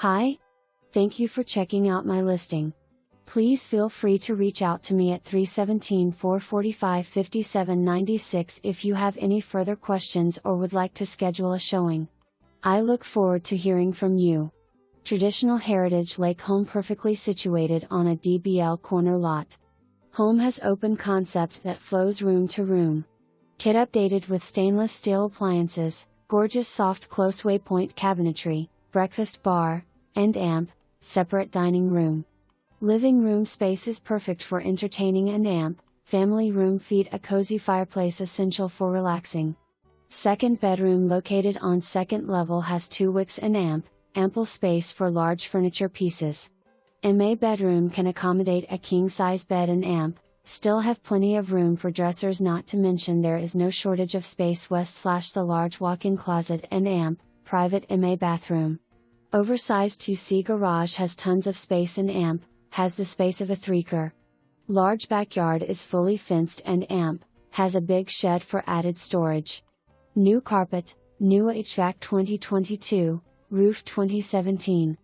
Hi! Thank you for checking out my listing. Please feel free to reach out to me at 317-445-5796 if you have any further questions or would like to schedule a showing. I look forward to hearing from you. Traditional heritage lake home perfectly situated on a DBL corner lot. Home has open concept that flows room to room. Kit updated with stainless steel appliances, gorgeous soft close Waypoint cabinetry, breakfast bar, and amp, separate dining room. Living room space is perfect for entertaining and amp, family room feed a cozy fireplace essential for relaxing. Second bedroom located on second level has 2 WICs and amp, ample space for large furniture pieces. MA bedroom can accommodate a king-size bed and amp, still have plenty of room for dressers, not to mention there is no shortage of space west / the large walk-in closet and amp, private MA bathroom. Oversized 2C garage has tons of space and amp, has the space of a 3-car. Large backyard is fully fenced and amp, has a big shed for added storage. New carpet, new HVAC 2022, roof 2017.